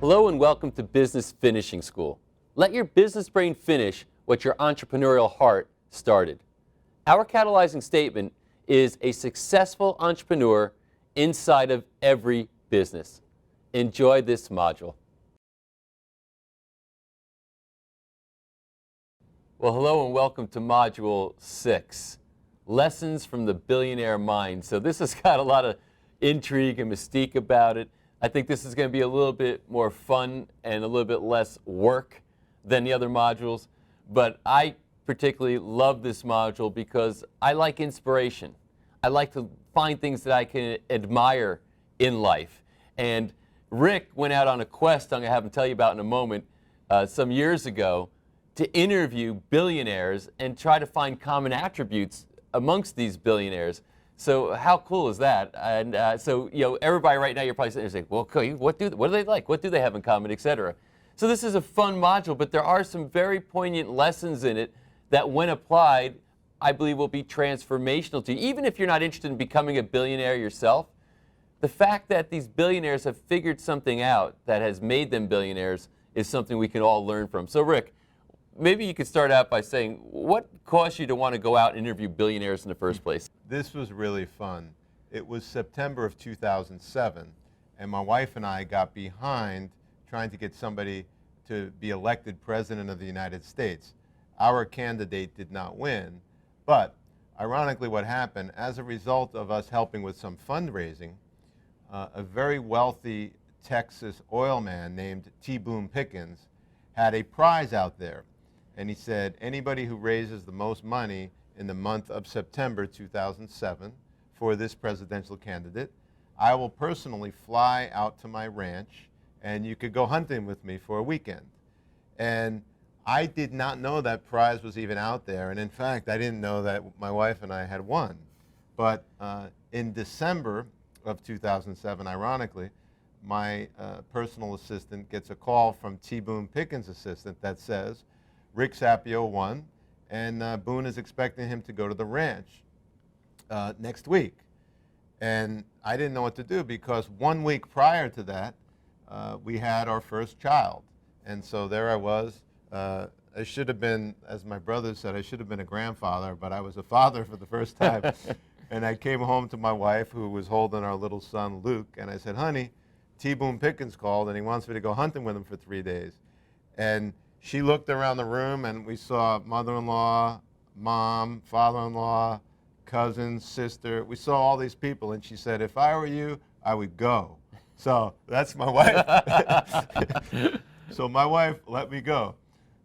Hello and welcome to Business Finishing School. Let your business brain finish what your entrepreneurial heart started. Our catalyzing statement is a successful entrepreneur inside of every business. Enjoy this module. Well, hello and welcome to Module 6, Lessons from the Billionaire Mind. So this has got a lot of intrigue and mystique about it. I think this is going to be a little bit more fun and a little bit less work than the other modules. But I particularly love this module because I like inspiration. I like to find things that I can admire in life. And Rick went out on a quest I'm going to have him tell you about in a moment some years ago to interview billionaires and try to find common attributes amongst these billionaires. So how cool is that? And so, you know, everybody right now, you're probably sitting there saying, well, what do they like? What do they have in common, et cetera? So this is a fun module, but there are some very poignant lessons in it that, when applied, I believe will be transformational to you. Even if you're not interested in becoming a billionaire yourself, the fact that these billionaires have figured something out that has made them billionaires is something we can all learn from. So, Rick, maybe you could start out by saying, what caused you to want to go out and interview billionaires in the first place? This was really fun. It was September of 2007, and my wife and I got behind trying to get somebody to be elected President of the United States. Our candidate did not win, but ironically what happened, as a result of us helping with some fundraising, a very wealthy Texas oil man named T. Boone Pickens had a prize out there. And he said, anybody who raises the most money in the month of September 2007 for this presidential candidate, I will personally fly out to my ranch and you could go hunting with me for a weekend. And I did not know that prize was even out there. And in fact, I didn't know that my wife and I had won. But in December of 2007, ironically, my personal assistant gets a call from T. Boone Pickens' assistant that says, Rick Sapio won, and Boone is expecting him to go to the ranch next week. And I didn't know what to do because 1 week prior to that, we had our first child. And so there I was. I should have been, as my brother said, I should have been a grandfather, but I was a father for the first time. And I came home to my wife, who was holding our little son, Luke, and I said, honey, T. Boone Pickens called, and he wants me to go hunting with him for 3 days. And she looked around the room, and we saw mother-in-law, mom, father-in-law, cousin, sister. We saw all these people, and she said, if I were you, I would go. So that's my wife. So my wife let me go.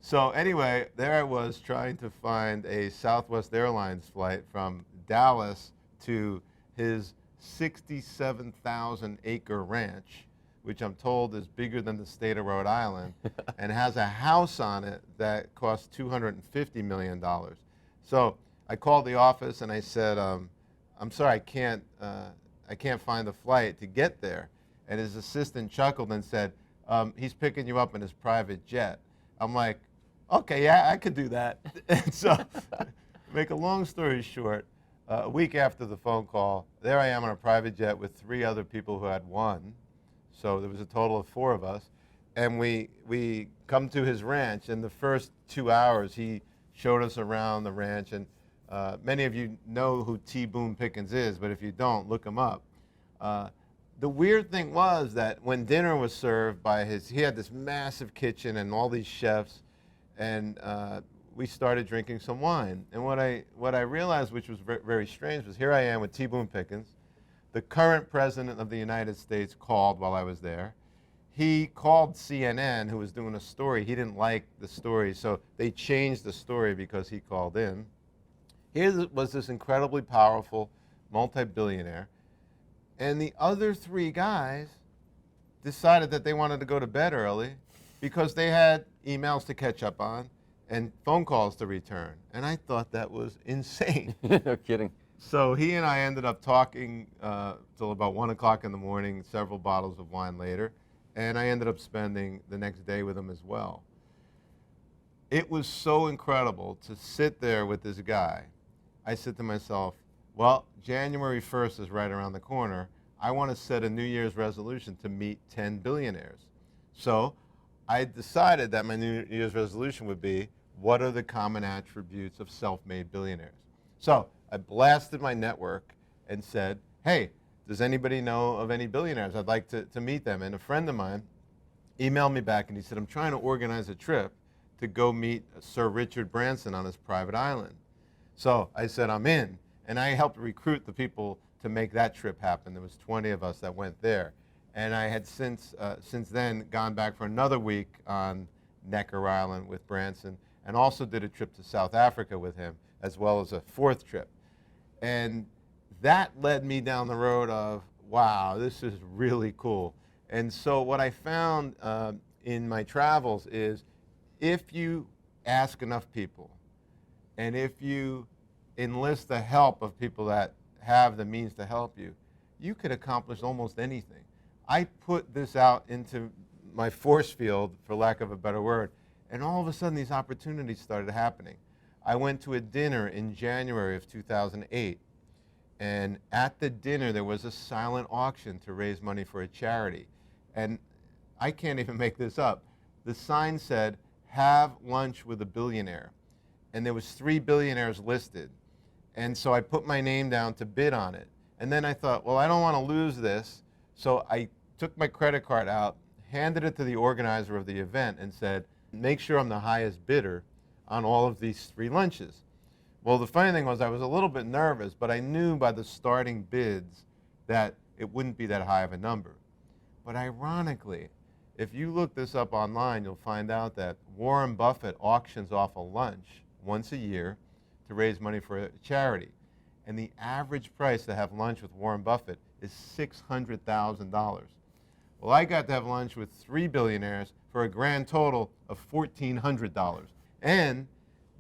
So anyway, there I was trying to find a Southwest Airlines flight from Dallas to his 67,000-acre ranch, which I'm told is bigger than the state of Rhode Island, and has a house on it that costs $250 million. So I called the office and I said, I'm sorry, I can't find the flight to get there. And his assistant chuckled and said, he's picking you up in his private jet. I'm like, okay, yeah, I could do that. And so, to make a long story short, a week after the phone call, there I am on a private jet with 3 other people who had won. So there was a total of 4 of us. And we come to his ranch. In the first 2 hours, he showed us around the ranch. And many of you know who T. Boone Pickens is, but if you don't, look him up. The weird thing was that when dinner was served by he had this massive kitchen and all these chefs, and we started drinking some wine. And what I realized, which was very strange, was here I am with T. Boone Pickens. The current president of the United States called while I was there. He called CNN, who was doing a story. He didn't like the story, so they changed the story because he called in. Here was this incredibly powerful multi-billionaire, and the other 3 guys decided that they wanted to go to bed early because they had emails to catch up on and phone calls to return. And I thought that was insane. No kidding. So he and I ended up talking till about 1 o'clock in the morning, several bottles of wine later, and I ended up spending the next day with him as well. It was so incredible to sit there with this guy. I said to myself, well, January 1st is right around the corner. I want to set a New Year's resolution to meet 10 billionaires. So I decided that my New Year's resolution would be, what are the common attributes of self-made billionaires? So I blasted my network and said, hey, does anybody know of any billionaires? I'd like to meet them. And a friend of mine emailed me back and he said, I'm trying to organize a trip to go meet Sir Richard Branson on his private island. So I said, I'm in. And I helped recruit the people to make that trip happen. There was 20 of us that went there. And I had since then gone back for another week on Necker Island with Branson, and also did a trip to South Africa with him, as well as a fourth trip. And that led me down the road of, wow, this is really cool. And so what I found in my travels is, if you ask enough people, and if you enlist the help of people that have the means to help you, you could accomplish almost anything. I put this out into my force field, for lack of a better word, and all of a sudden these opportunities started happening. I went to a dinner in January of 2008, and at the dinner there was a silent auction to raise money for a charity. And I can't even make this up. The sign said, have lunch with a billionaire. And there was 3 billionaires listed. And so I put my name down to bid on it. And then I thought, well, I don't want to lose this. So I took my credit card out, handed it to the organizer of the event, and said, make sure I'm the highest bidder on all of these 3 lunches. Well, the funny thing was I was a little bit nervous, but I knew by the starting bids that it wouldn't be that high of a number. But ironically, if you look this up online, you'll find out that Warren Buffett auctions off a lunch once a year to raise money for a charity. And the average price to have lunch with Warren Buffett is $600,000. Well, I got to have lunch with 3 billionaires for a grand total of $1,400. And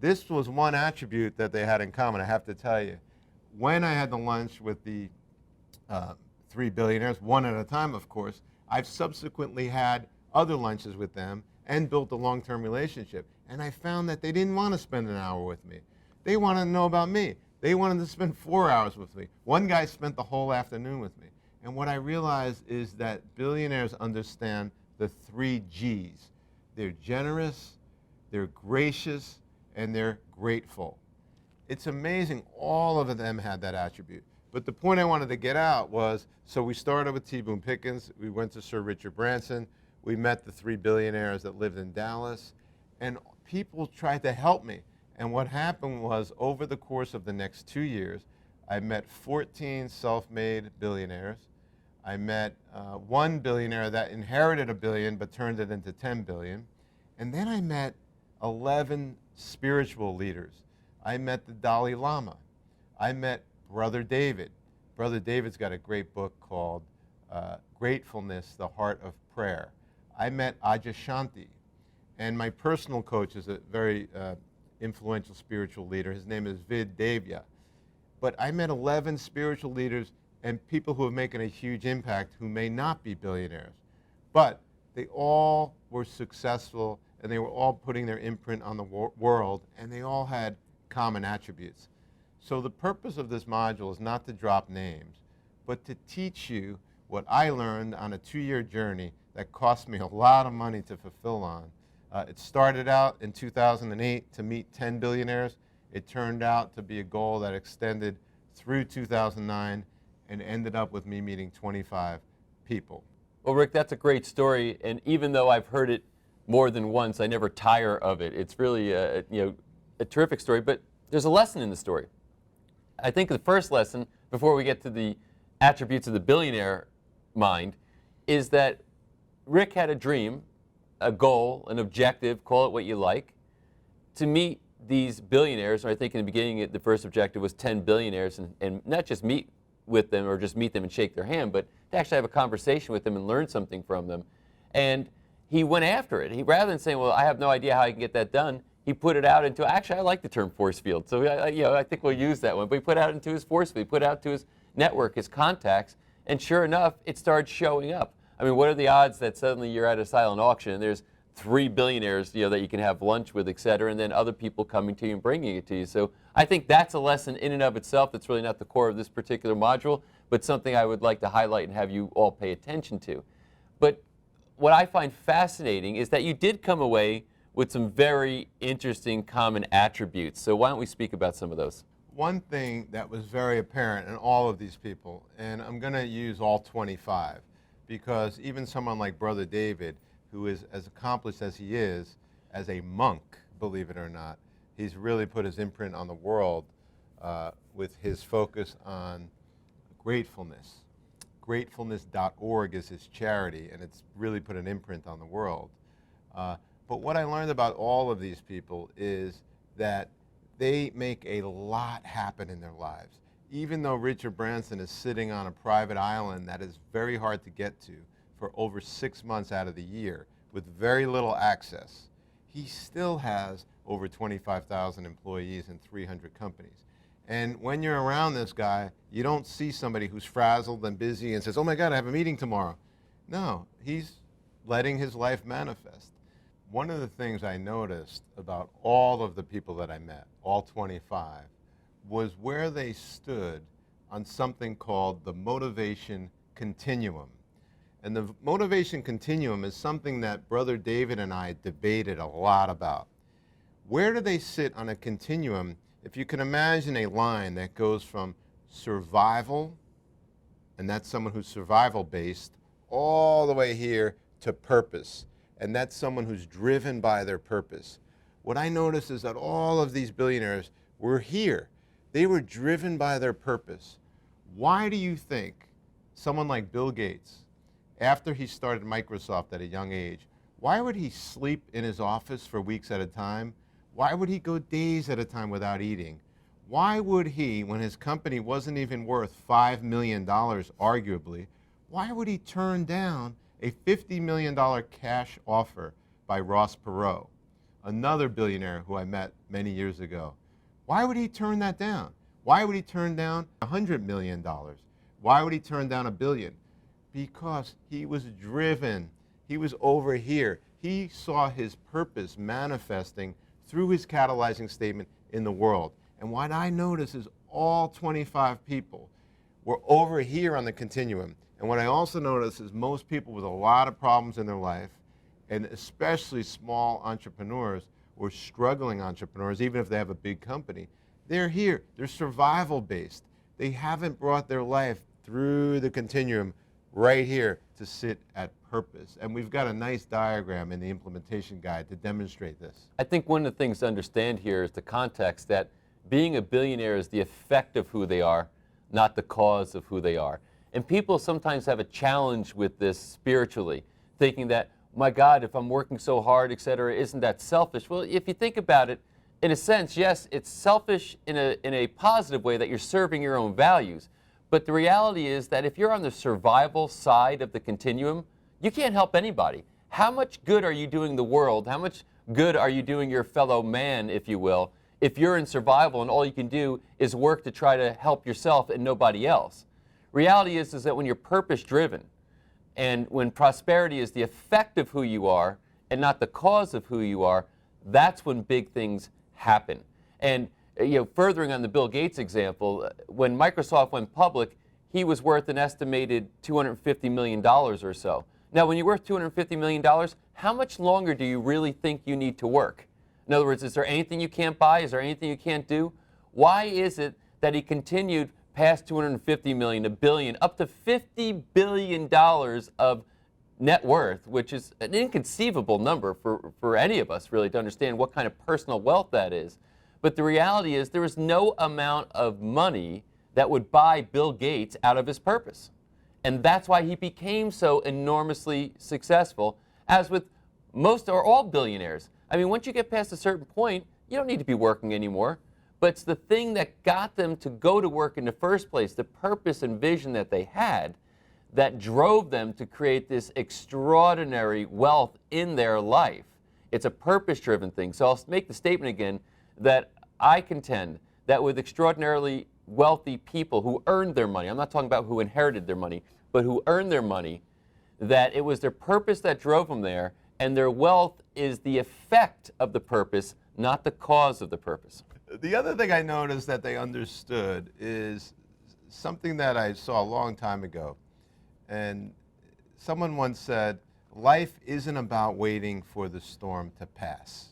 this was one attribute that they had in common, I have to tell you. When I had the lunch with the 3 billionaires, one at a time, of course, I've subsequently had other lunches with them and built a long-term relationship. And I found that they didn't want to spend an hour with me. They wanted to know about me. They wanted to spend 4 hours with me. One guy spent the whole afternoon with me. And what I realized is that billionaires understand the 3 G's. They're generous, they're gracious, and they're grateful. It's amazing all of them had that attribute. But the point I wanted to get out was, so we started with T. Boone Pickens, we went to Sir Richard Branson, we met the 3 billionaires that lived in Dallas, and people tried to help me. And what happened was, over the course of the next 2 years, I met 14 self-made billionaires. I met 1 billionaire that inherited $1 billion but turned it into $10 billion. And then I met 11 spiritual leaders. I met the Dalai Lama. I met Brother David. Brother David's got a great book called Gratefulness, the Heart of Prayer. I met Adyashanti. And my personal coach is a very influential spiritual leader. His name is Vid Devya. But I met 11 spiritual leaders and people who are making a huge impact who may not be billionaires. But they all were successful, and they were all putting their imprint on the world, and they all had common attributes. So the purpose of this module is not to drop names, but to teach you what I learned on a 2-year journey that cost me a lot of money to fulfill on. It started out in 2008 to meet 10 billionaires. It turned out to be a goal that extended through 2009 and ended up with me meeting 25 people. Well, Rick, that's a great story, and even though I've heard it more than once, I never tire of it. It's really a terrific story, but there's a lesson in the story. I think the first lesson, before we get to the attributes of the billionaire mind, is that Rick had a dream, a goal, an objective, call it what you like, to meet these billionaires. I think in the beginning the first objective was 10 billionaires, and not just meet with them or just meet them and shake their hand, but to actually have a conversation with them and learn something from them. And he went after it. He, rather than saying, well, I have no idea how I can get that done, he put it out into, actually I like the term force field, so I think we'll use that one, but he put it out into his force field, he put it out to his network, his contacts, and sure enough, it started showing up. I mean, what are the odds that suddenly you're at a silent auction and there's 3 billionaires that you can have lunch with, et cetera, and then other people coming to you and bringing it to you. So I think that's a lesson in and of itself that's really not the core of this particular module, but something I would like to highlight and have you all pay attention to. But what I find fascinating is that you did come away with some very interesting common attributes. So why don't we speak about some of those? One thing that was very apparent in all of these people, and I'm going to use all 25, because even someone like Brother David, who is as accomplished as he is, as a monk, believe it or not, he's really put his imprint on the world with his focus on gratefulness. Gratefulness.org is his charity, and it's really put an imprint on the world. But what I learned about all of these people is that they make a lot happen in their lives. Even though Richard Branson is sitting on a private island that is very hard to get to for over 6 months out of the year with very little access, he still has over 25,000 employees and 300 companies. And when you're around this guy, you don't see somebody who's frazzled and busy and says, oh my God, I have a meeting tomorrow. No, he's letting his life manifest. One of the things I noticed about all of the people that I met, all 25, was where they stood on something called the motivation continuum. And the motivation continuum is something that Brother David and I debated a lot about. Where do they sit on a continuum? If you can imagine a line that goes from survival, and that's someone who's survival-based, all the way here to purpose. And that's someone who's driven by their purpose. What I noticed is that all of these billionaires were here. They were driven by their purpose. Why do you think someone like Bill Gates, after he started Microsoft at a young age, why would he sleep in his office for weeks at a time? Why would he go days at a time without eating? Why would he, when his company wasn't even worth $5 million, arguably, why would he turn down a $50 million cash offer by Ross Perot, another billionaire who I met many years ago? Why would he turn that down? Why would he turn down $100 million? Why would he turn down $1 billion? Because he was driven. He was over here. He saw his purpose manifesting through his catalyzing statement in the world. And what I notice is all 25 people were over here on the continuum. And what I also notice is most people with a lot of problems in their life, and especially small entrepreneurs or struggling entrepreneurs, even if they have a big company, they're here. They're survival based. They haven't brought their life through the continuum right here to sit at purpose. And we've got a nice diagram in the implementation guide to demonstrate this. I think one of the things to understand here is the context that being a billionaire is the effect of who they are, not the cause of who they are. And people sometimes have a challenge with this spiritually, thinking that, my God, if I'm working so hard, et cetera, isn't that selfish? Well, if you think about it, in a sense, yes, it's selfish in a positive way that you're serving your own values. But the reality is that if you're on the survival side of the continuum, you can't help anybody. How much good are you doing the world? How much good are you doing your fellow man, if you will, if you're in survival and all you can do is work to try to help yourself and nobody else? Reality is that when you're purpose-driven and when prosperity is the effect of who you are and not the cause of who you are, that's when big things happen. And furthering on the Bill Gates example, when Microsoft went public, he was worth an estimated $250 million or so. Now, when you're worth $250 million, how much longer do you really think you need to work? In other words, is there anything you can't buy? Is there anything you can't do? Why is it that he continued past $250 million, $1 billion, up to $50 billion of net worth, which is an inconceivable number for any of us really to understand what kind of personal wealth that is. But the reality is there is no amount of money that would buy Bill Gates out of his purpose. And that's why he became so enormously successful, as with most or all billionaires. I mean, once you get past a certain point, you don't need to be working anymore. But it's the thing that got them to go to work in the first place, the purpose and vision that they had, that drove them to create this extraordinary wealth in their life. It's a purpose-driven thing. So I'll make the statement again that I contend that with extraordinarily wealthy people who earned their money, I'm not talking about who inherited their money, but who earned their money, that it was their purpose that drove them there, and their wealth is the effect of the purpose, not the cause of the purpose. The other thing I noticed that they understood is something that I saw a long time ago. And someone once said, life isn't about waiting for the storm to pass.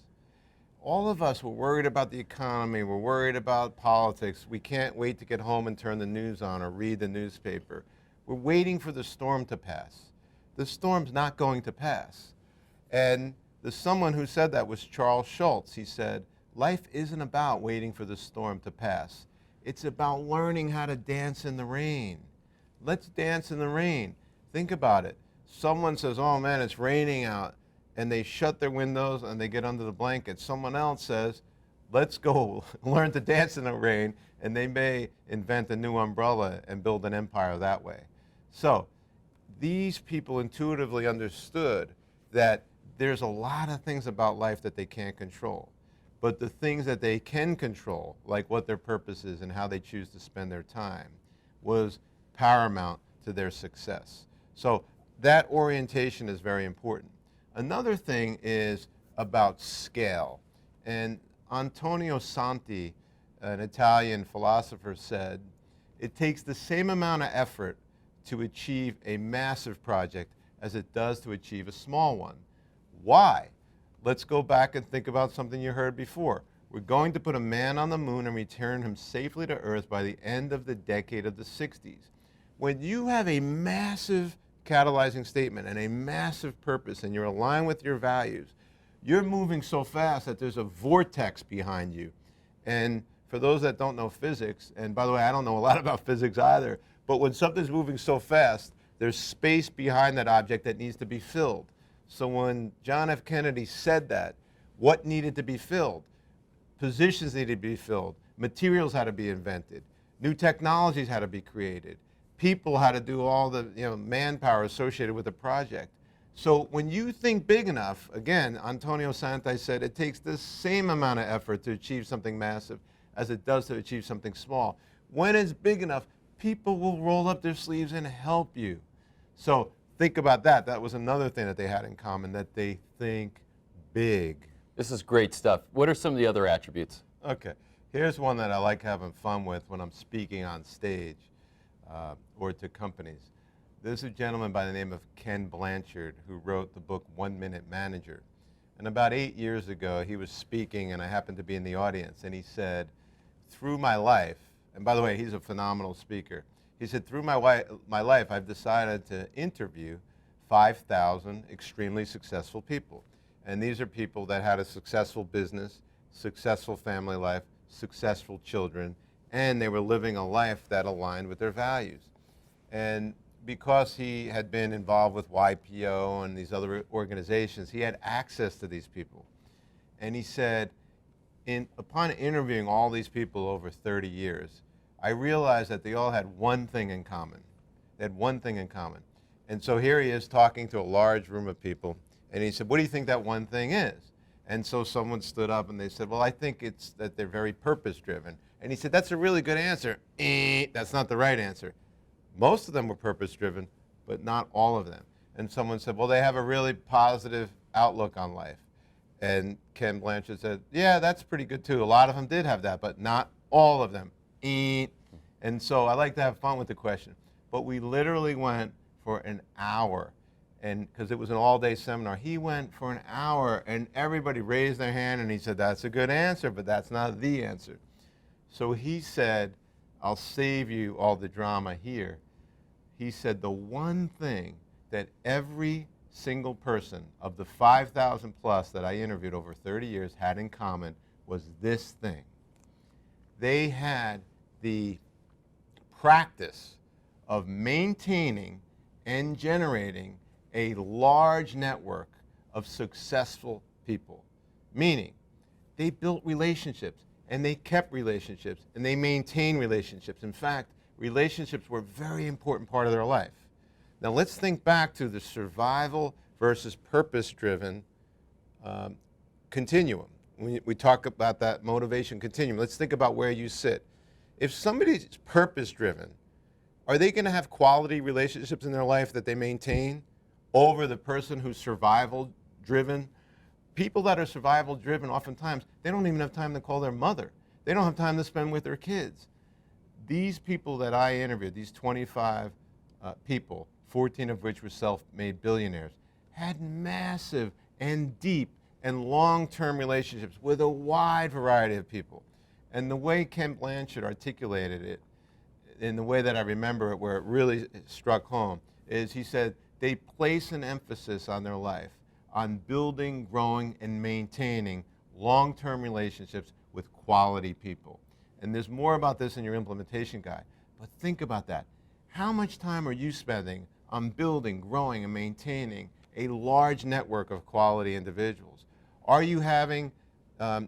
All of us, we're worried about the economy, we're worried about politics. We can't wait to get home and turn the news on or read the newspaper. We're waiting for the storm to pass. The storm's not going to pass. And someone who said that was Charles Schultz. He said, life isn't about waiting for the storm to pass. It's about learning how to dance in the rain. Let's dance in the rain. Think about it. Someone says, oh man, it's raining out, and they shut their windows and they get under the blanket. Someone else says, let's go learn to dance in the rain, and they may invent a new umbrella and build an empire that way. So these people intuitively understood that there's a lot of things about life that they can't control. But the things that they can control, like what their purpose is and how they choose to spend their time, was paramount to their success. So that orientation is very important. Another thing is about scale. And Antonio Santi, an Italian philosopher, said, it takes the same amount of effort to achieve a massive project as it does to achieve a small one. Why? Let's go back and think about something you heard before. We're going to put a man on the moon and return him safely to Earth by the end of the decade of the 60s. When you have a massive catalyzing statement and a massive purpose and you're aligned with your values, you're moving so fast that there's a vortex behind you. And for those that don't know physics, and by the way, I don't know a lot about physics either, but when something's moving so fast, there's space behind that object that needs to be filled. So when John F. Kennedy said that, what needed to be filled? Positions needed to be filled. Materials had to be invented. New technologies had to be created. People had to do all the manpower associated with the project. So when you think big enough, again, Antonio Santi said it takes the same amount of effort to achieve something massive as it does to achieve something small. When it's big enough, people will roll up their sleeves and help you. So think about that. That was another thing that they had in common, that they think big. This is great stuff. What are some of the other attributes? Okay, here's one that I like having fun with when I'm speaking on stage or to companies. This is a gentleman by the name of Ken Blanchard who wrote the book 1 Minute Manager. And about 8 years ago, he was speaking, and I happened to be in the audience, and he said, through my life, and by the way, he's a phenomenal speaker. He said, through my life, I've decided to interview 5,000 extremely successful people. And these are people that had a successful business, successful family life, successful children, and they were living a life that aligned with their values. And because he had been involved with YPO and these other organizations, he had access to these people. And he said, upon interviewing all these people over 30 years, I realized that they all had one thing in common. They had one thing in common. And so here he is talking to a large room of people, and he said, what do you think that one thing is? And so someone stood up and they said, well, I think it's that they're very purpose-driven. And he said, that's a really good answer. That's not the right answer. Most of them were purpose-driven, but not all of them. And someone said, well, they have a really positive outlook on life. And Ken Blanchard said, yeah, that's pretty good too. A lot of them did have that, but not all of them. And so I like to have fun with the question. But we literally went for an hour, and because it was an all-day seminar. He went for an hour, and everybody raised their hand, and he said, that's a good answer, but that's not the answer. So he said, I'll save you all the drama here. He said the one thing that every single person of the 5,000 plus that I interviewed over 30 years had in common was this thing. They had the practice of maintaining and generating a large network of successful people, meaning they built relationships and they kept relationships and they maintained relationships. In fact, relationships were a very important part of their life. Now let's think back to the survival versus purpose-driven continuum. We talk about that motivation continuum. Let's think about where you sit. If somebody's purpose-driven, are they going to have quality relationships in their life that they maintain over the person who's survival-driven? People that are survival-driven, oftentimes, they don't even have time to call their mother. They don't have time to spend with their kids. These people that I interviewed, these 25 people, 14 of which were self-made billionaires, had massive and deep and long-term relationships with a wide variety of people. And the way Ken Blanchard articulated it, in the way that I remember it, where it really struck home, is he said they place an emphasis on their life on building, growing, and maintaining long-term relationships with quality people. And there's more about this in your implementation guide, but think about that. How much time are you spending on building, growing, and maintaining a large network of quality individuals? Are you having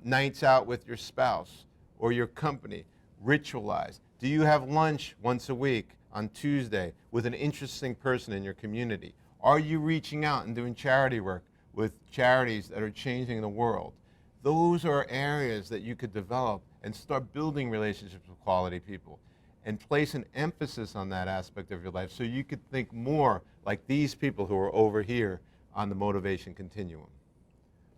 nights out with your spouse or your company, ritualized? Do you have lunch once a week on Tuesday with an interesting person in your community? Are you reaching out and doing charity work with charities that are changing the world? Those are areas that you could develop and start building relationships with quality people and place an emphasis on that aspect of your life so you could think more like these people who are over here on the motivation continuum.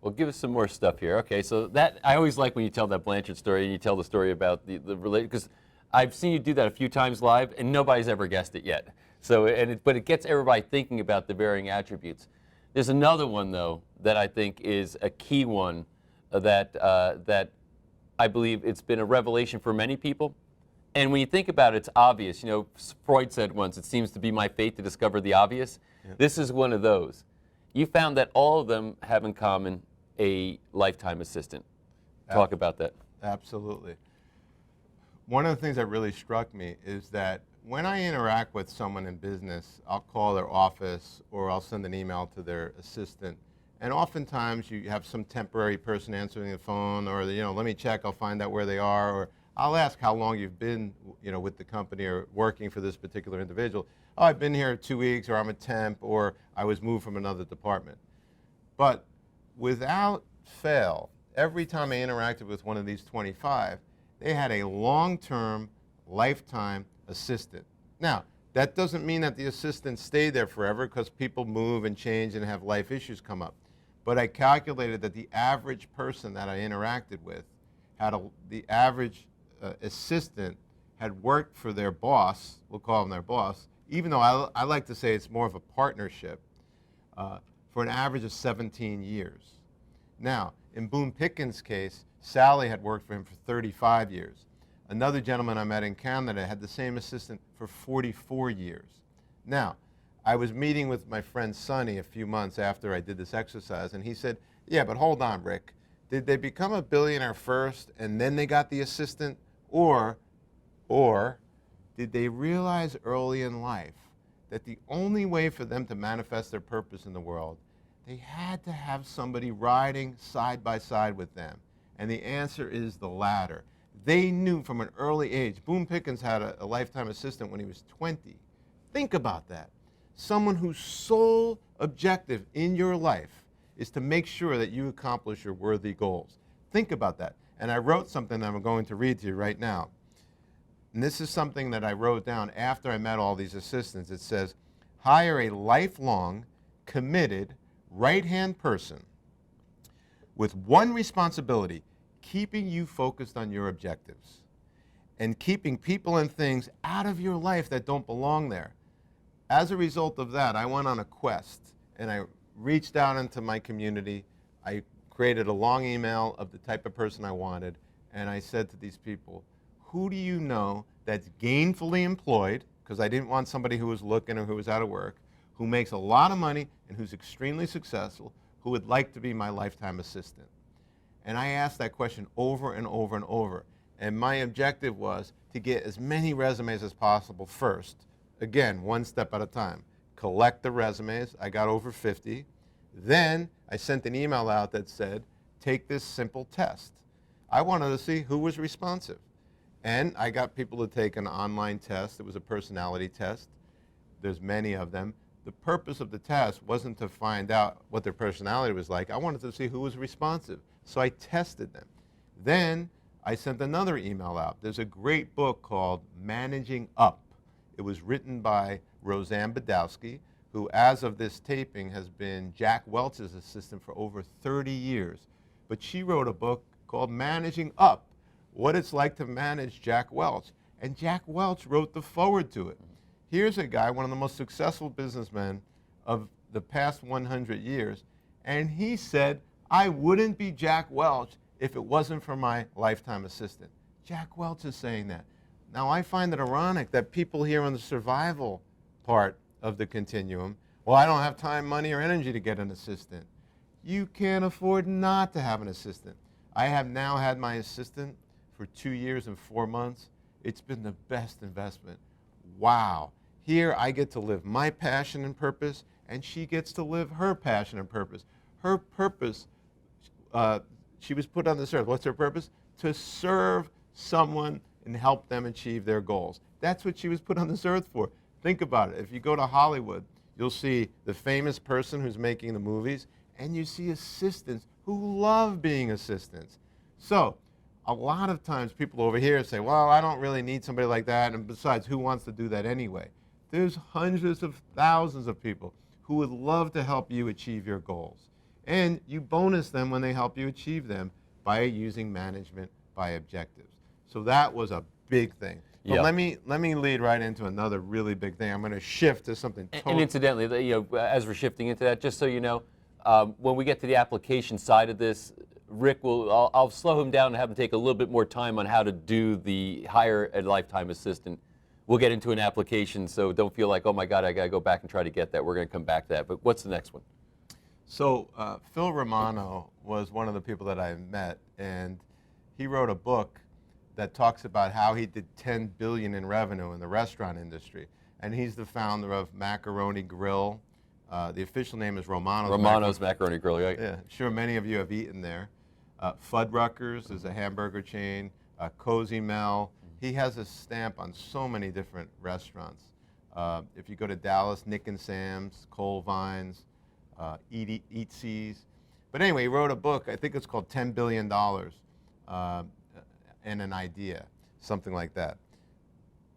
Well, give us some more stuff here. Okay, so that I always like when you tell that Blanchard story and you tell the story about the related, because I've seen you do that a few times live and nobody's ever guessed it yet. So, but it gets everybody thinking about the varying attributes. There's another one though that I think is a key one that I believe it's been a revelation for many people. And when you think about it, it's obvious. You know, Freud said once, "It seems to be my fate to discover the obvious." Yeah. This is one of those. You found that all of them have in common a lifetime assistant. Talk about that. Absolutely. One of the things that really struck me is that when I interact with someone in business, I'll call their office or I'll send an email to their assistant. And oftentimes you have some temporary person answering the phone, or let me check, I'll find out where they are, or I'll ask how long you've been with the company or working for this particular individual. Oh, I've been here 2 weeks, or I'm a temp, or I was moved from another department. But without fail, every time I interacted with one of these 25, they had a long-term, lifetime assistant. Now, that doesn't mean that the assistant stayed there forever, because people move and change and have life issues come up. But I calculated that the average person that I interacted with had the average assistant had worked for their boss, we'll call them their boss, even though I like to say it's more of a partnership, for an average of 17 years. Now, in Boone Pickens' case, Sally had worked for him for 35 years. Another gentleman I met in Canada had the same assistant for 44 years. Now, I was meeting with my friend Sonny a few months after I did this exercise, and he said, yeah, but hold on, Rick. Did they become a billionaire first and then they got the assistant? Or did they realize early in life that the only way for them to manifest their purpose in the world, they had to have somebody riding side by side with them? And the answer is the latter. They knew from an early age. Boone Pickens had a lifetime assistant when he was 20. Think about that. Someone whose sole objective in your life is to make sure that you accomplish your worthy goals. Think about that. And I wrote something that I'm going to read to you right now. And this is something that I wrote down after I met all these assistants. It says, hire a lifelong, committed, right-hand person with one responsibility: keeping you focused on your objectives and keeping people and things out of your life that don't belong there. As a result of that, I went on a quest and I reached out into my community. I created a long email of the type of person I wanted, and I said to these people, who do you know that's gainfully employed, because I didn't want somebody who was looking or who was out of work, who makes a lot of money and who's extremely successful, who would like to be my lifetime assistant? And I asked that question over and over and over. And my objective was to get as many resumes as possible first. Again, one step at a time. Collect the resumes. I got over 50. Then I sent an email out that said, take this simple test. I wanted to see who was responsive. And I got people to take an online test. It was a personality test. There's many of them. The purpose of the test wasn't to find out what their personality was like. I wanted to see who was responsive. So I tested them. Then I sent another email out. There's a great book called Managing Up. It was written by Roseanne Badowski, who as of this taping has been Jack Welch's assistant for over 30 years. But she wrote a book called Managing Up, what it's like to manage Jack Welch. And Jack Welch wrote the foreword to it. Here's a guy, one of the most successful businessmen of the past 100 years. And he said, I wouldn't be Jack Welch if it wasn't for my lifetime assistant. Jack Welch is saying that. Now, I find it ironic that people here on the survival part of the continuum, well, I don't have time, money, or energy to get an assistant. You can't afford not to have an assistant. I have now had my assistant for 2 years and 4 months. It's been the best investment. Wow. Here I get to live my passion and purpose, and she gets to live her passion and purpose. Her purpose, she was put on this earth. What's her purpose? To serve someone and help them achieve their goals. That's what she was put on this earth for. Think about it. If you go to Hollywood, you'll see the famous person who's making the movies, and you see assistants who love being assistants. So, a lot of times people over here say, well, I don't really need somebody like that, and besides, who wants to do that anyway? There's hundreds of thousands of people who would love to help you achieve your goals. And you bonus them when they help you achieve them by using management by objectives. So that was a big thing. But Yeah. let me lead right into another really big thing. I'm going to shift to something totally. And incidentally, as we're shifting into that, just so you know, when we get to the application side of this, Rick I'll slow him down and have him take a little bit more time on how to do the hire a lifetime assistant. We'll get into an application, so don't feel like, oh my God, I got to go back and try to get that. We're going to come back to that. But what's the next one? So Phil Romano was one of the people that I met, and he wrote a book that talks about how he did $10 billion in revenue in the restaurant industry. And he's the founder of Macaroni Grill. The official name is Romano's Macaroni Grill, right? Yeah, sure many of you have eaten there. Fuddruckers is a hamburger chain. Cozy Mel. He has a stamp on so many different restaurants. If you go to Dallas, Nick and Sam's, Coal Vines, Eatseas. But anyway, he wrote a book, I think it's called $10 Billion and an Idea, something like that.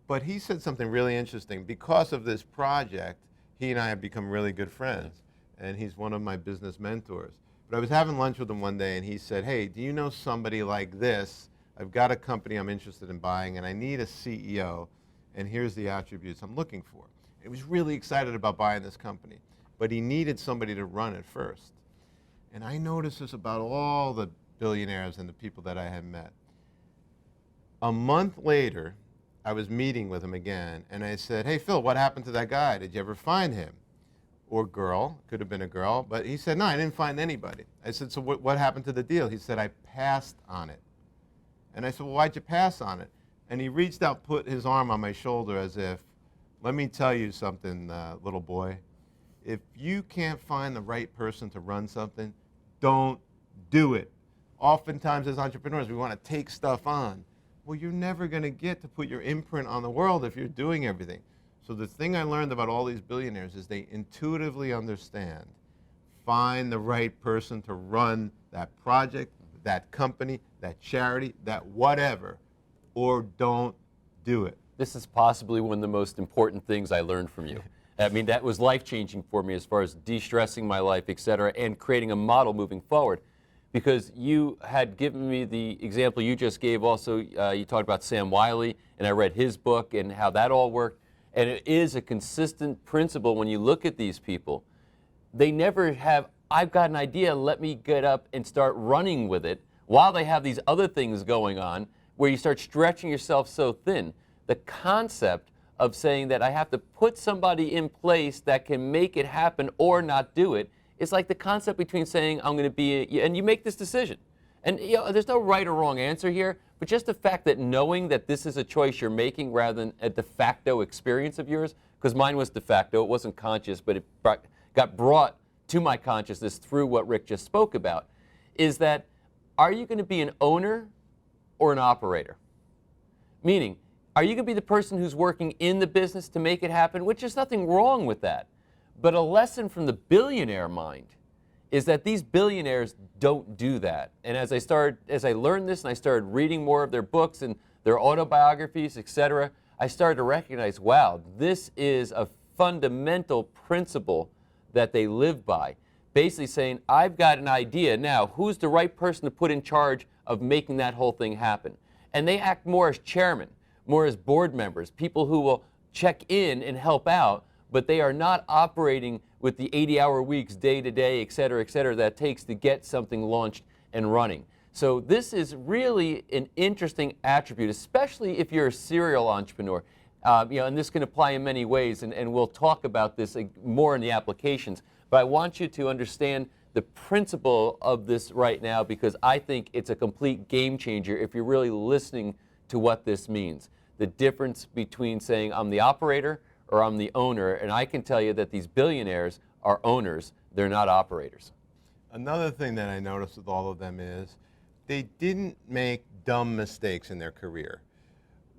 But he said something really interesting. Because of this project, he and I have become really good friends, and he's one of my business mentors. But I was having lunch with him one day, and he said, hey, do you know somebody like this? I've got a company I'm interested in buying, and I need a CEO, and here's the attributes I'm looking for. He was really excited about buying this company, but he needed somebody to run it first. And I noticed this about all the billionaires and the people that I had met. A month later, I was meeting with him again, and I said, hey, Phil, what happened to that guy? Did you ever find him? Or girl, could have been a girl, but he said, no, I didn't find anybody. I said, so what happened to the deal? He said, I passed on it. And I said, well, why'd you pass on it? And he reached out, put his arm on my shoulder as if, let me tell you something, little boy. If you can't find the right person to run something, don't do it. Oftentimes as entrepreneurs, we want to take stuff on. Well, you're never going to get to put your imprint on the world if you're doing everything. So the thing I learned about all these billionaires is they intuitively understand. Find the right person to run that project, that company, that charity, that whatever, or don't do it. This is possibly one of the most important things I learned from you. I mean, that was life-changing for me as far as de-stressing my life, et cetera, and creating a model moving forward. Because you had given me the example you just gave also, you talked about Sam Wiley, and I read his book and how that all worked. And it is a consistent principle when you look at these people. They never have, I've got an idea, let me get up and start running with it, while they have these other things going on where you start stretching yourself so thin. The concept of saying that I have to put somebody in place that can make it happen or not do it, it's like the concept between saying I'm going to be, and you make this decision. And there's no right or wrong answer here, but just the fact that knowing that this is a choice you're making rather than a de facto experience of yours, because mine was de facto, it wasn't conscious, but it got brought to my consciousness through what Rick just spoke about, is that are you going to be an owner or an operator? Meaning, are you going to be the person who's working in the business to make it happen, which is nothing wrong with that. But a lesson from the billionaire mind is that these billionaires don't do that. And as I learned this and I started reading more of their books and their autobiographies, etc., I started to recognize, wow, this is a fundamental principle that they live by. Basically saying, I've got an idea. Now, who's the right person to put in charge of making that whole thing happen? And they act more as chairman, more as board members, people who will check in and help out, but they are not operating with the 80-hour weeks, day to day, et cetera, that it takes to get something launched and running. So this is really an interesting attribute, especially if you're a serial entrepreneur. And this can apply in many ways, and we'll talk about this more in the applications. But I want you to understand the principle of this right now, because I think it's a complete game changer if you're really listening to what this means. The difference between saying I'm the operator or I'm the owner, and I can tell you that these billionaires are owners, they're not operators. Another thing that I noticed with all of them is they didn't make dumb mistakes in their career.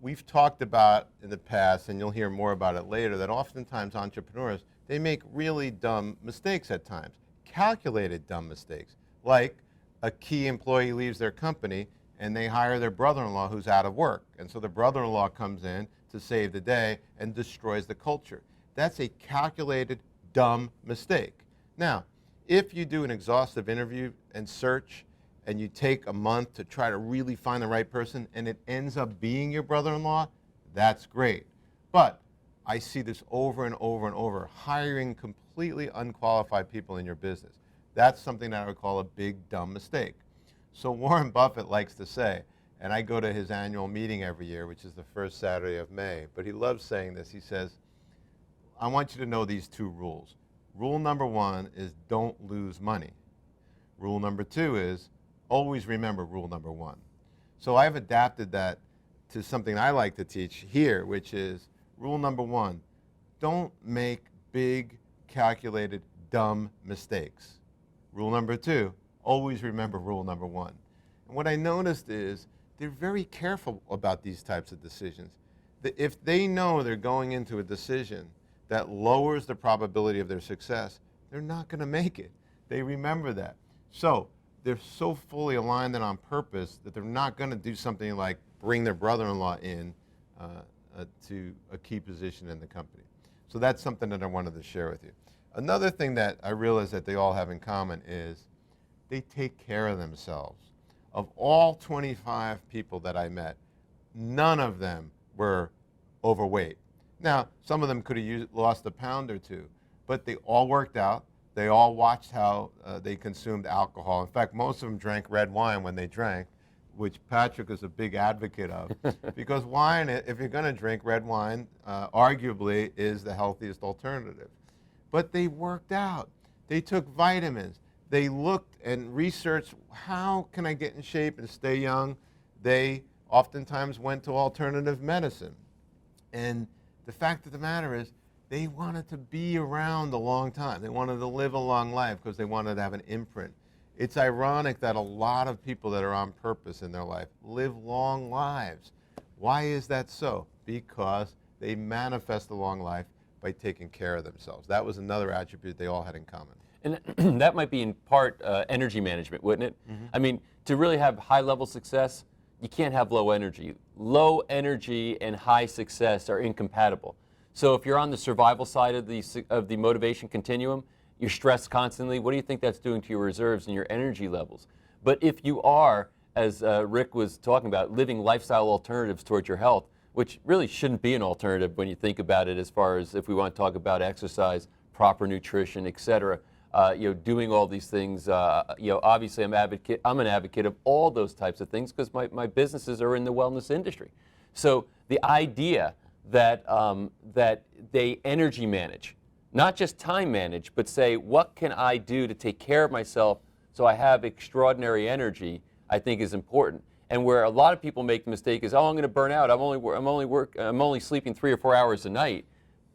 We've talked about in the past, and you'll hear more about it later, that oftentimes entrepreneurs, they make really dumb mistakes at times, calculated dumb mistakes, like a key employee leaves their company and they hire their brother-in-law who's out of work. And so the brother-in-law comes in to save the day and destroys the culture. That's a calculated dumb mistake. Now, if you do an exhaustive interview and search and you take a month to try to really find the right person and it ends up being your brother-in-law, that's great. But I see this over and over and over, hiring completely unqualified people in your business. That's something that I would call a big dumb mistake. So Warren Buffett likes to say, and I go to his annual meeting every year, which is the first Saturday of May, but he loves saying this. He says, I want you to know these two rules. Rule number one is don't lose money. Rule number two is always remember rule number one. So I've adapted that to something I like to teach here, which is rule number one, don't make big, calculated, dumb mistakes. Rule number two, always remember rule number one. And what I noticed is they're very careful about these types of decisions. If they know they're going into a decision that lowers the probability of their success, they're not going to make it. They remember that. So they're so fully aligned and on purpose that they're not going to do something like bring their brother-in-law in to a key position in the company. So that's something that I wanted to share with you. Another thing that I realized that they all have in common is they take care of themselves. Of all 25 people that I met, none of them were overweight. Now, some of them could have lost a pound or two, but they all worked out. They all watched how they consumed alcohol. In fact, most of them drank red wine when they drank, which Patrick is a big advocate of. Because wine, if you're going to drink red wine, arguably is the healthiest alternative. But they worked out. They took vitamins. They looked and researched, how can I get in shape and stay young? They oftentimes went to alternative medicine. And the fact of the matter is, they wanted to be around a long time. They wanted to live a long life because they wanted to have an imprint. It's ironic that a lot of people that are on purpose in their life live long lives. Why is that so? Because they manifest a long life by taking care of themselves. That was another attribute they all had in common. And that might be in part energy management, wouldn't it? Mm-hmm. I mean, to really have high-level success, you can't have low energy. Low energy and high success are incompatible. So if you're on the survival side of the motivation continuum, you're stressed constantly. What do you think that's doing to your reserves and your energy levels? But if you are, as Rick was talking about, living lifestyle alternatives towards your health, which really shouldn't be an alternative when you think about it, as far as if we want to talk about exercise, proper nutrition, et cetera, doing all these things. Obviously I'm an advocate of all those types of things because my businesses are in the wellness industry. So the idea that they energy manage, not just time manage, but say, what can I do to take care of myself so I have extraordinary energy, I think is important. And where a lot of people make the mistake is, oh, I'm going to burn out. I'm only sleeping 3 or 4 hours a night.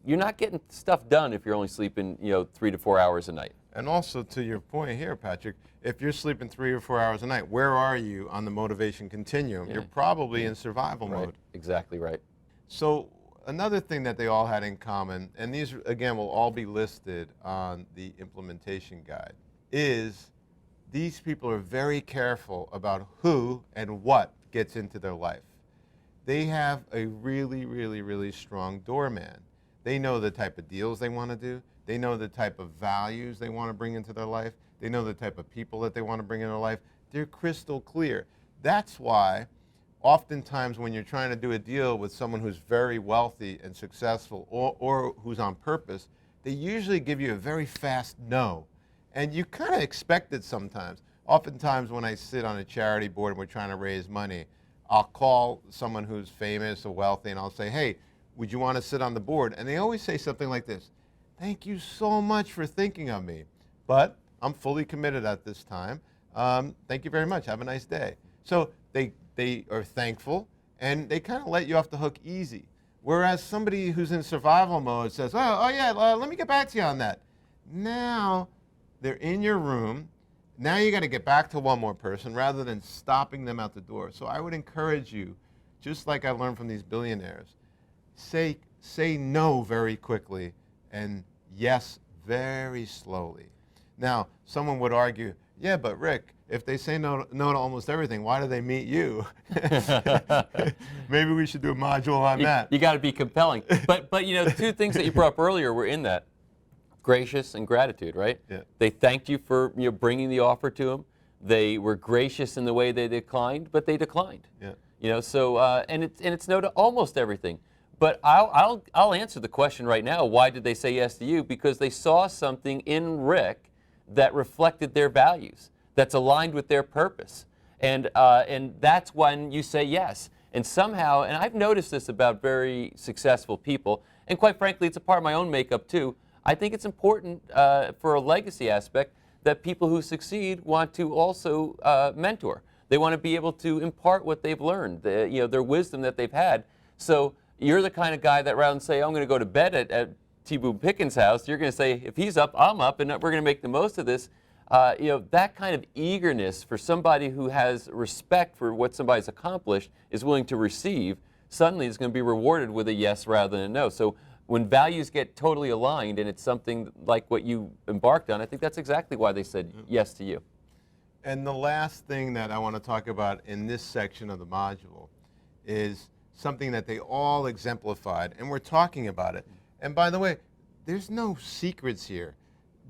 You're not getting stuff done if you're only sleeping 3 to 4 hours a night. And also to your point here, Patrick, if you're sleeping 3 or 4 hours a night, where are you on the motivation continuum? Yeah. You're probably in survival mode. Exactly right. So another thing that they all had in common, and these again will all be listed on the implementation guide, is these people are very careful about who and what gets into their life. They have a really, really, really strong doorman. They know the type of deals they want to do. They know the type of values they want to bring into their life. They know the type of people that they want to bring into their life. They're crystal clear. That's why oftentimes when you're trying to do a deal with someone who's very wealthy and successful or who's on purpose, they usually give you a very fast no. And you kind of expect it sometimes. Oftentimes when I sit on a charity board and we're trying to raise money, I'll call someone who's famous or wealthy and I'll say, hey, would you want to sit on the board? And they always say something like this: thank you so much for thinking of me, but I'm fully committed at this time. Thank you very much. Have a nice day. So they are thankful, and they kind of let you off the hook easy. Whereas somebody who's in survival mode says, oh yeah, let me get back to you on that. Now they're in your room. Now you got to get back to one more person rather than stopping them out the door. So I would encourage you, just like I learned from these billionaires, say no very quickly and yes very slowly. Now, someone would argue, yeah, but Rick, if they say no to almost everything, why do they meet you? Maybe we should do a module on that. You got to be compelling. But you know, two things that you brought up earlier were in that: gracious and gratitude, right? Yeah. They thanked you for bringing the offer to them. They were gracious in the way they declined, but they declined. Yeah. You know, so and it's no to almost everything. But I'll answer the question right now. Why did they say yes to you? Because they saw something in Rick that reflected their values, that's aligned with their purpose. And that's when you say yes. And somehow, and I've noticed this about very successful people, and quite frankly, it's a part of my own makeup too. I think it's important for a legacy aspect that people who succeed want to also mentor. They want to be able to impart what they've learned, their wisdom that they've had. So you're the kind of guy that rather than say, I'm going to go to bed at T. Boone Pickens' house, you're going to say, if he's up, I'm up, and we're going to make the most of this. That kind of eagerness for somebody who has respect for what somebody's accomplished, is willing to receive, suddenly is going to be rewarded with a yes rather than a no. So when values get totally aligned and it's something like what you embarked on, I think that's exactly why they said yes to you. And the last thing that I want to talk about in this section of the module is something that they all exemplified, and we're talking about it. And by the way, there's no secrets here.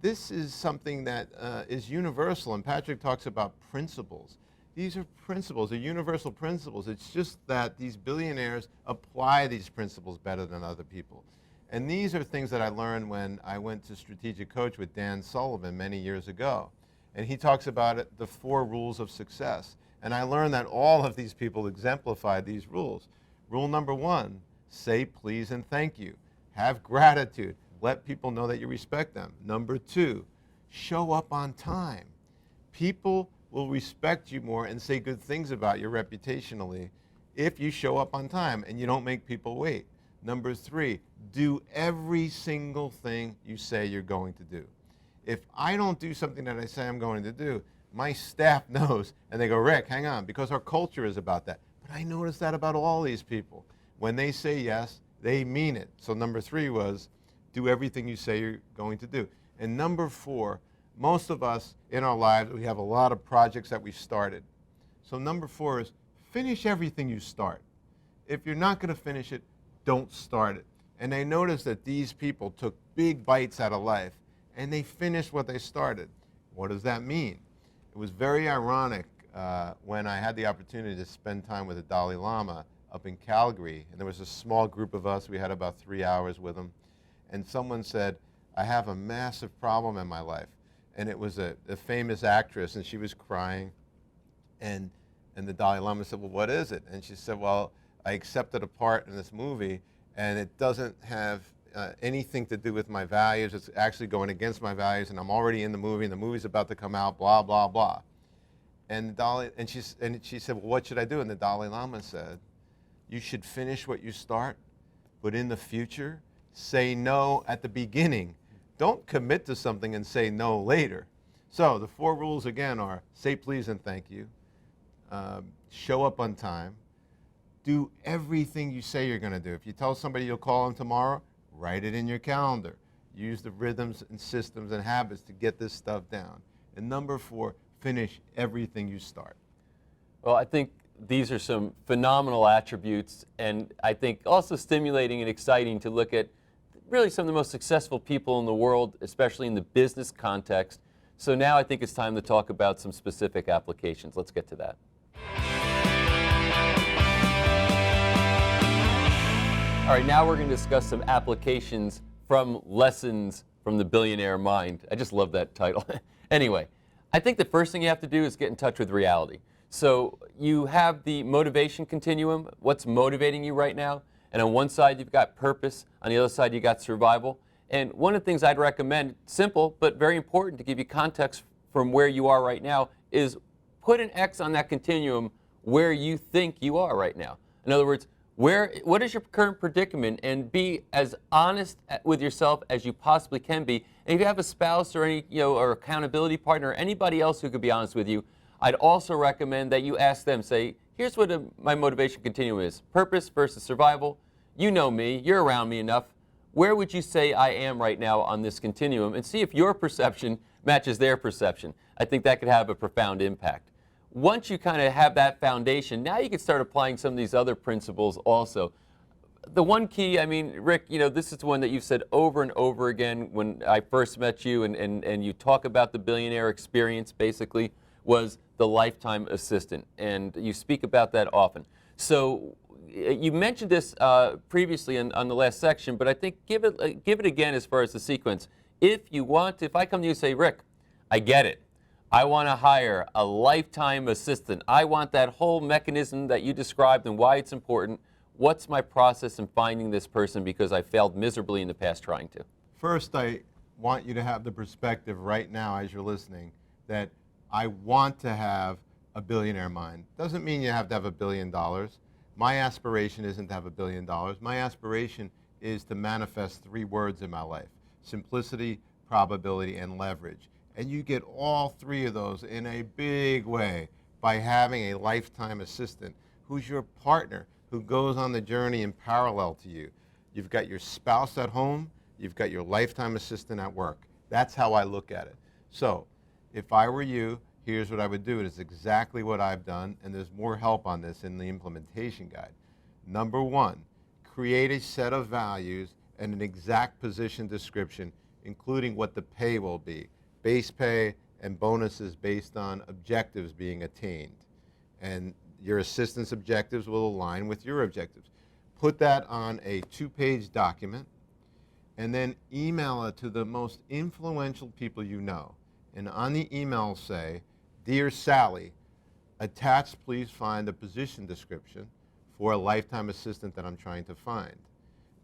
This is something that is universal, and Patrick talks about principles. These are principles, they're universal principles. It's just that these billionaires apply these principles better than other people. And these are things that I learned when I went to Strategic Coach with Dan Sullivan many years ago. And he talks about it, the 4 rules of success. And I learned that all of these people exemplify these rules. Rule number 1, say please and thank you. Have gratitude. Let people know that you respect them. Number 2, show up on time. People will respect you more and say good things about you reputationally if you show up on time and you don't make people wait. Number 3, do every single thing you say you're going to do. If I don't do something that I say I'm going to do, my staff knows and they go, Rick, hang on, because our culture is about that. But I noticed that about all these people. When they say yes, they mean it. So number 3 was, do everything you say you're going to do. And number 4, most of us in our lives, we have a lot of projects that we started. So number 4 is finish everything you start. If you're not going to finish it, don't start it. And I noticed that these people took big bites out of life and they finished what they started. What does that mean? It was very ironic when I had the opportunity to spend time with the Dalai Lama up in Calgary, and there was a small group of us. We had about 3 hours with him. And someone said, I have a massive problem in my life. And it was a famous actress, and she was crying. And the Dalai Lama said, well, what is it? And she said, well, I accepted a part in this movie, and it doesn't have anything to do with my values. It's actually going against my values, and I'm already in the movie, and the movie's about to come out, blah, blah, blah. And she said, well, what should I do? And the Dalai Lama said, you should finish what you start, but in the future, say no at the beginning. Don't commit to something and say no later. So the 4 rules again are say please and thank you, show up on time, do everything you say you're going to do. If you tell somebody you'll call them tomorrow, write it in your calendar. Use the rhythms and systems and habits to get this stuff down. And number 4, finish everything you start. Well, I think these are some phenomenal attributes, and I think also stimulating and exciting to look at really some of the most successful people in the world, especially in the business context. So now I think it's time to talk about some specific applications. Let's get to that. All right, now we're going to discuss some applications from Lessons from the Billionaire Mind. I just love that title. Anyway, I think the first thing you have to do is get in touch with reality. So you have the motivation continuum, what's motivating you right now, and on one side you've got purpose, on the other side you got survival. And one of the things I'd recommend, simple but very important to give you context from where you are right now, is put an X on that continuum where you think you are right now. In other words, what is your current predicament, and be as honest with yourself as you possibly can be. And if you have a spouse or any, or accountability partner or anybody else who could be honest with you, I'd also recommend that you ask them, say, here's what my motivation continuum is. Purpose versus survival. You know me, you're around me enough. Where would you say I am right now on this continuum? And see if your perception matches their perception. I think that could have a profound impact. Once you kind of have that foundation, now you can start applying some of these other principles also. The one key, I mean, Rick, this is one that you've said over and over again when I first met you, and you talk about the billionaire experience, basically, was the lifetime assistant. And you speak about that often. So you mentioned this previously on the last section, but I think give it again as far as the sequence. If I come to you and say, Rick, I get it. I want to hire a lifetime assistant. I want that whole mechanism that you described and why it's important. What's my process in finding this person, because I failed miserably in the past trying to? First, I want you to have the perspective right now as you're listening that I want to have a billionaire mind. Doesn't mean you have to have $1 billion. My aspiration isn't to have $1 billion. My aspiration is to manifest 3 words in my life: simplicity, probability, and leverage. And you get all 3 of those in a big way by having a lifetime assistant who's your partner, who goes on the journey in parallel to you. You've got your spouse at home, you've got your lifetime assistant at work. That's how I look at it. So if I were you, here's what I would do. It is exactly what I've done, and there's more help on this in the implementation guide. Number 1, create a set of values and an exact position description, including what the pay will be. Base pay and bonuses based on objectives being attained. And your assistant's objectives will align with your objectives. Put that on a 2-page document and then email it to the most influential people you know. And on the email say, Dear Sally, attached please find a position description for a lifetime assistant that I'm trying to find.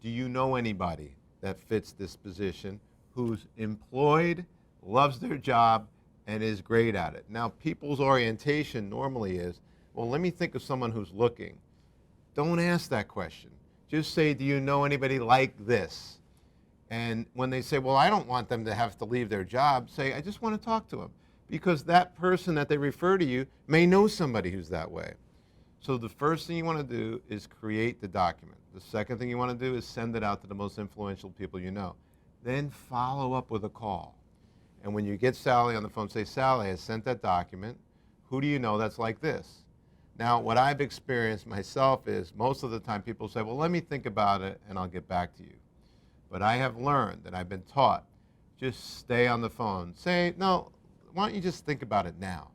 Do you know anybody that fits this position who's employed, loves their job, and is great at it? Now, people's orientation normally is, well, let me think of someone who's looking. Don't ask that question. Just say, do you know anybody like this? And when they say, well, I don't want them to have to leave their job, say, I just want to talk to them. Because that person that they refer to you may know somebody who's that way. So the first thing you want to do is create the document. The second thing you want to do is send it out to the most influential people you know. Then follow up with a call. And when you get Sally on the phone, say, Sally, I sent that document. Who do you know that's like this? Now, what I've experienced myself is most of the time people say, well, let me think about it and I'll get back to you. But I have learned and I've been taught, just stay on the phone. Say, no, why don't you just think about it now?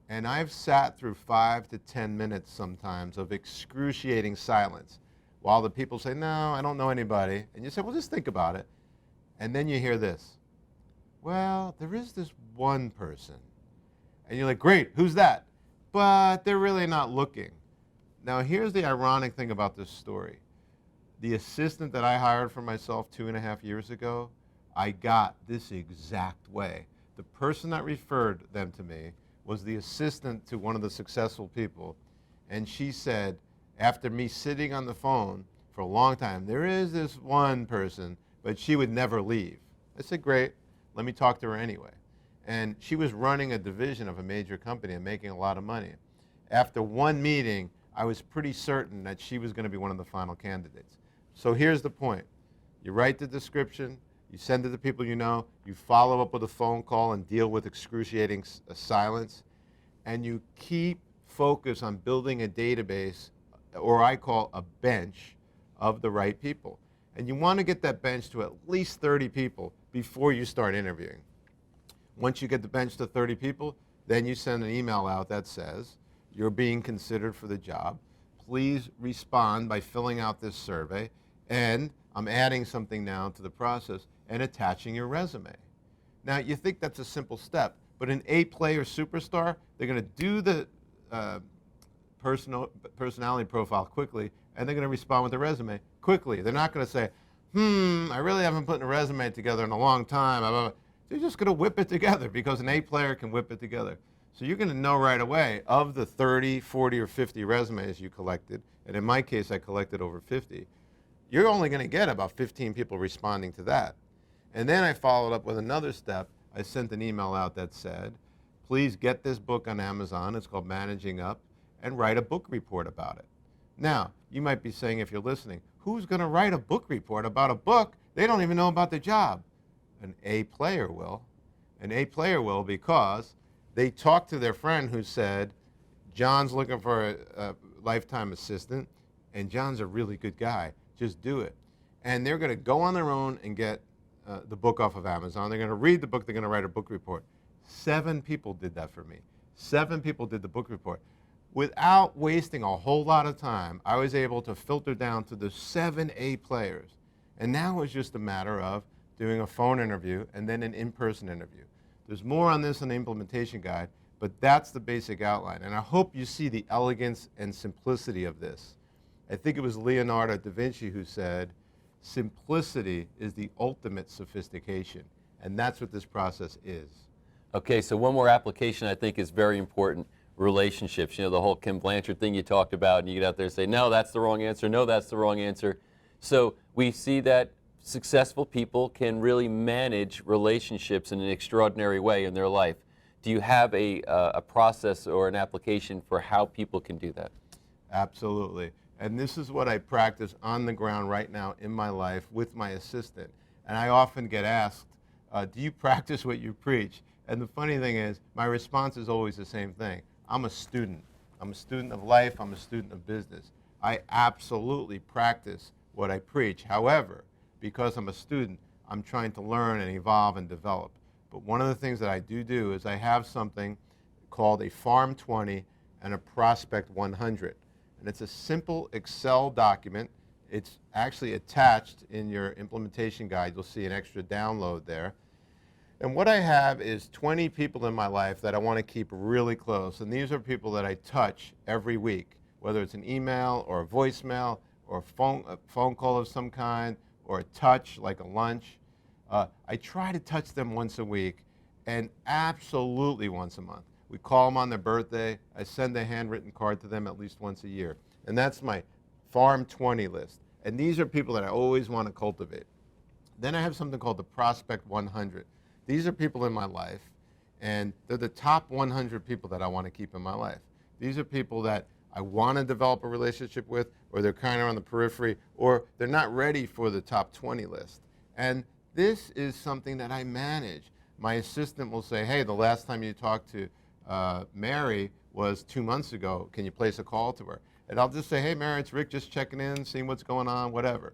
And I've sat through 5 to 10 minutes sometimes of excruciating silence while the people say, no, I don't know anybody. And you say, well, just think about it. And then you hear this. Well, there is this one person. And you're like, great, who's that? But they're really not looking. Now, here's the ironic thing about this story. The assistant that I hired for myself 2.5 years ago, I got this exact way. The person that referred them to me was the assistant to one of the successful people. And she said, after me sitting on the phone for a long time, there is this one person, but she would never leave. I said, great. Let me talk to her anyway. And she was running a division of a major company and making a lot of money. After one meeting, I was pretty certain that she was going to be one of the final candidates. So here's the point. You write the description, you send it to people you know, you follow up with a phone call and deal with excruciating silence, and you keep focus on building a database, or I call a bench, of the right people. And you want to get that bench to at least 30 people before you start interviewing. Once you get the bench to 30 people, then you send an email out that says, you're being considered for the job. Please respond by filling out this survey, and I'm adding something now to the process and attaching your resume. Now, you think that's a simple step, but an A-player superstar, they're going to do the personality profile quickly, and they're going to respond with a resume quickly. They're not going to say, I really haven't put a resume together in a long time. They're just going to whip it together because an A-player can whip it together. So you're going to know right away of the 30, 40, or 50 resumes you collected, and in my case, I collected over 50, you're only going to get about 15 people responding to that. And then I followed up with another step. I sent an email out that said, please get this book on Amazon. It's called Managing Up, and write a book report about it. Now, you might be saying, if you're listening, who's going to write a book report about a book they don't even know about the job? An A-player will. An A-player will because they talked to their friend who said, John's looking for a lifetime assistant, and John's a really good guy. Just do it. And they're going to go on their own and get the book off of Amazon. They're going to read the book. They're going to write a book report. 7 people did that for me. 7 people did the book report. Without wasting a whole lot of time, I was able to filter down to the 7 A players. And now it's just a matter of doing a phone interview and then an in-person interview. There's more on this in the implementation guide, but that's the basic outline. And I hope you see the elegance and simplicity of this. I think it was Leonardo da Vinci who said, simplicity is the ultimate sophistication. And that's what this process is. Okay, so one more application I think is very important. Relationships. You know, the whole Kim Blanchard thing you talked about, and you get out there and say, no, that's the wrong answer, no, that's the wrong answer. So we see that successful people can really manage relationships in an extraordinary way in their life. Do you have a process or an application for how people can do that? Absolutely. And this is what I practice on the ground right now in my life with my assistant. And I often get asked, do you practice what you preach? And the funny thing is, my response is always the same thing. I'm a student. I'm a student of life. I'm a student of business. I absolutely practice what I preach. However, because I'm a student, I'm trying to learn and evolve and develop. But one of the things that I do is I have something called a Farm 20 and a Prospect 100. And it's a simple Excel document. It's actually attached in your implementation guide. You'll see an extra download there. And what I have is 20 people in my life that I want to keep really close. And these are people that I touch every week, whether it's an email or a voicemail or a phone call of some kind or a touch like a lunch. I try to touch them once a week and absolutely once a month. We call them on their birthday. I send a handwritten card to them at least once a year. And that's my Farm 20 list. And these are people that I always want to cultivate. Then I have something called the Prospect 100. These are people in my life, and they're the top 100 people that I want to keep in my life. These are people that I want to develop a relationship with, or they're kind of on the periphery, or they're not ready for the top 20 list. And this is something that I manage. My assistant will say, hey, the last time you talked to Mary was 2 months ago. Can you place a call to her? And I'll just say, hey, Mary, it's Rick, just checking in, seeing what's going on, whatever.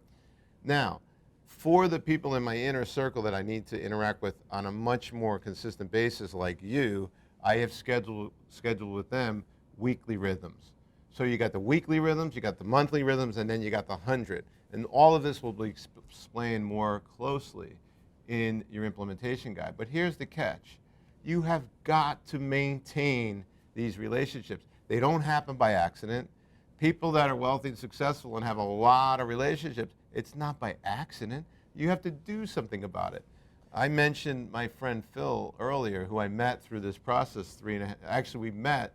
Now, for the people in my inner circle that I need to interact with on a much more consistent basis like you, I have scheduled with them weekly rhythms. So you got the weekly rhythms, you got the monthly rhythms, and then you got the 100. And all of this will be explained more closely in your implementation guide. But here's the catch. You have got to maintain these relationships. They don't happen by accident. People that are wealthy and successful and have a lot of relationships, it's not by accident. You have to do something about it. I mentioned my friend Phil earlier, who I met through this process actually we met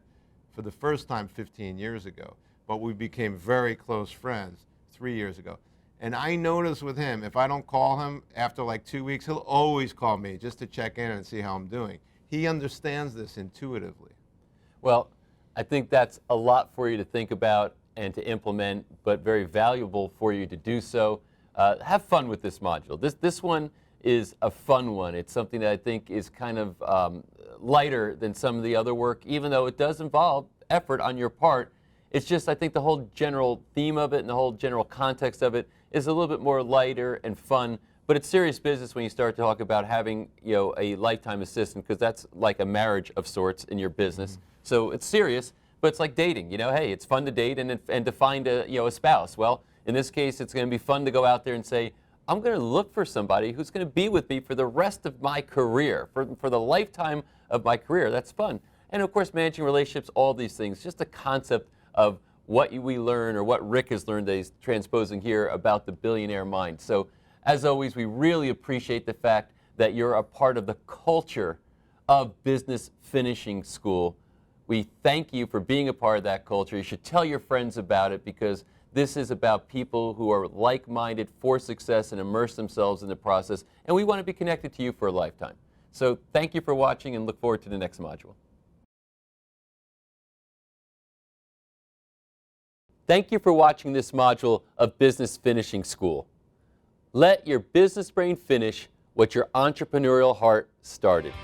for the first time 15 years ago, but we became very close friends 3 years ago. And I noticed with him, if I don't call him after like 2 weeks, he'll always call me just to check in and see how I'm doing. He understands this intuitively. Well, I think that's a lot for you to think about and to implement, but very valuable for you to do so. Have fun with this module. This one is a fun one. It's something that I think is kind of lighter than some of the other work, even though it does involve effort on your part. It's just, I think the whole general theme of it and the whole general context of it is a little bit more lighter and fun, but it's serious business when you start to talk about having, you know, a lifetime assistant, because that's like a marriage of sorts in your business. Mm-hmm. So it's serious, but it's like dating. You know, hey, it's fun to date and to find a spouse. Well, In this case, it's going to be fun to go out there and say, I'm going to look for somebody who's going to be with me for the rest of my career, for the lifetime of my career. That's fun. And of course, managing relationships, all these things, just a concept of what we learn, or what Rick has learned that he's transposing here about the billionaire mind. So as always, we really appreciate the fact that you're a part of the culture of Business Finishing School. We thank you for being a part of that culture. You should tell your friends about it, because this is about people who are like-minded for success and immerse themselves in the process, and we want to be connected to you for a lifetime. So thank you for watching, and look forward to the next module. Thank you for watching this module of Business Finishing School. Let your business brain finish what your entrepreneurial heart started.